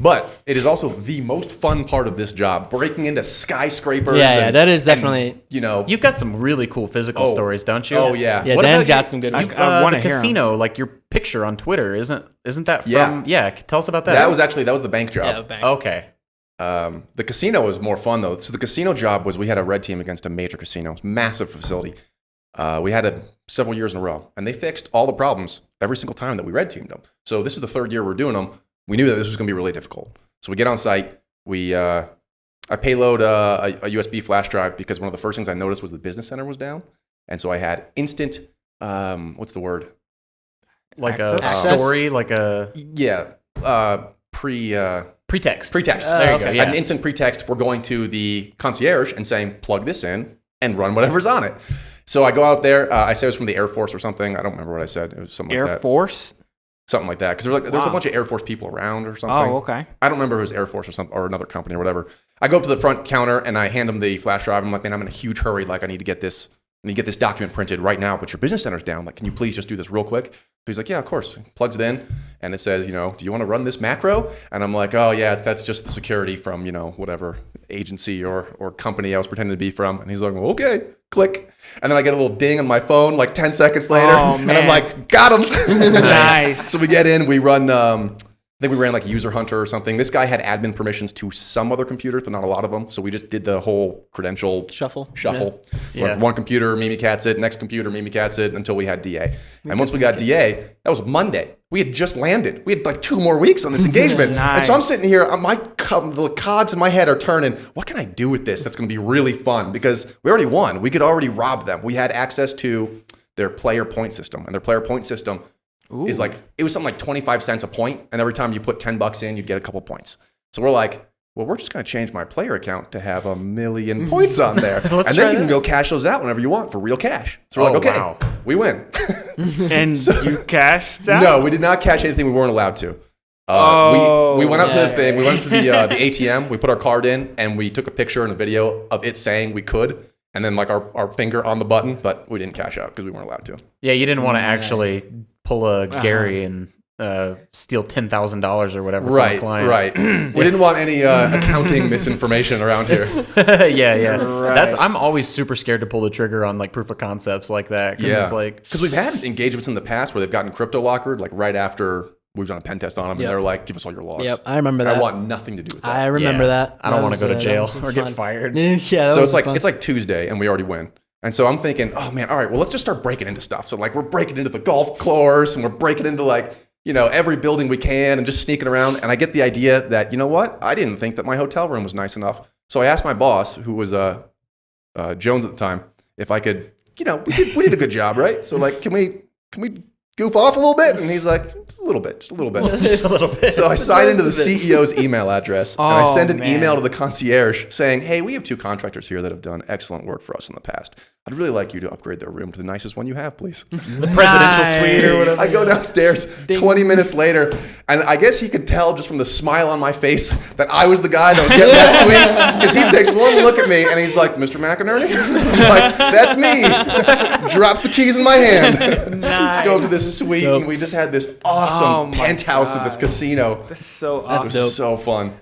But it is also the most fun part of this job, breaking into skyscrapers. Yeah, that is definitely. You've got some really cool physical stories, don't you? Oh yeah. Yeah, Dan's got some good ones. I want to hear casino, like your picture on Twitter, isn't that from? Yeah, tell us about that. That was the bank job. Yeah, bank. Okay. The casino was more fun though. So the casino job was we had a red team against a major casino, massive facility. We had it several years in a row, and they fixed all the problems every single time that we red teamed them. So this is the third year we're doing them. We knew that this was going to be really difficult. So we get on site. I payload a USB flash drive because one of the first things I noticed was the business center was down, and so I had instant. What's the word? Like Access? a story, like a pretext. Pretext. There you go. Yeah. An instant pretext for going to the concierge and saying, plug this in and run whatever's on it. So I go out there. I say it was from the Air Force or something. I don't remember what I said. It was something like that. Air Force? Something like that. Because there's a bunch of Air Force people around or something. Oh, okay. I don't remember if it was Air Force or something or another company or whatever. I go up to the front counter and I hand them the flash drive. I'm like, man, I'm in a huge hurry. Like, I need to get this document printed right now, but your business center's down. Like, can you please just do this real quick? So he's like, yeah, of course. He plugs it in, and it says, do you want to run this macro? And I'm like, oh, yeah, that's just the security from, whatever agency or company I was pretending to be from. And he's like, well, okay, click. And then I get a little ding on my phone like 10 seconds later. Oh, man. And I'm like, got him. Nice. So we get in, we run... I think we ran like User Hunter or something. This guy had admin permissions to some other computers, but not a lot of them. So we just did the whole credential Shuffle. Yeah. One computer, Mimikatz it. Next computer, Mimikatz it until we had DA. And once we got DA, that was Monday. We had just landed. We had like 2 more weeks on this engagement. Nice. And so I'm sitting here, the cogs in my head are turning. What can I do with this that's going to be really fun? Because we already won. We could already rob them. We had access to their player point system. And their player point system is like, it was something like 25 cents a point, and every time you put $10 in, you'd get a couple points. So we're like, well, we're just going to change my player account to have 1 million points on there. And then you can go cash those out whenever you want for real cash. So we're like, okay, wow. We win. And you cashed out? No, we did not cash anything we weren't allowed to. We went up to the thing, we went to the ATM, we put our card in, and we took a picture and a video of it saying we could, and then like our finger on the button, but we didn't cash out because we weren't allowed to. Yeah, you didn't want to actually pull a Gary and steal $10,000 or whatever from a client. Right. We didn't want any accounting misinformation around here. Yeah. Right. I'm always super scared to pull the trigger on like proof of concepts like that. It's like, because we've had engagements in the past where they've gotten crypto lockered like right after we've done a pen test on them, and they're like, give us all your logs. Yep, I remember that. I want nothing to do with that. I remember that. I don't want to go to jail or get fired. Yeah. So it's like Tuesday and we already win. And so I'm thinking, oh man, all right, well, let's just start breaking into stuff. So like we're breaking into the golf course and we're breaking into like, every building we can and just sneaking around. And I get the idea that, you know what? I didn't think that my hotel room was nice enough. So I asked my boss, who was Jones at the time, if I could, we did a good job, right? So like, can we goof off a little bit? And he's like, just a little bit. Just a little bit. So I sign into the CEO's email address, and I send an email to the concierge saying, hey, we have 2 contractors here that have done excellent work for us in the past. I'd really like you to upgrade their room to the nicest one you have, please. The presidential suite or whatever. I go downstairs 20 minutes later, and I guess he could tell just from the smile on my face that I was the guy that was getting that suite, because he takes one look at me, and he's like, Mr. McInerney? I'm like, that's me. Drops the keys in my hand. Nice. Go to this suite, and we just had this awesome penthouse at this casino. That's so awesome. It was so fun.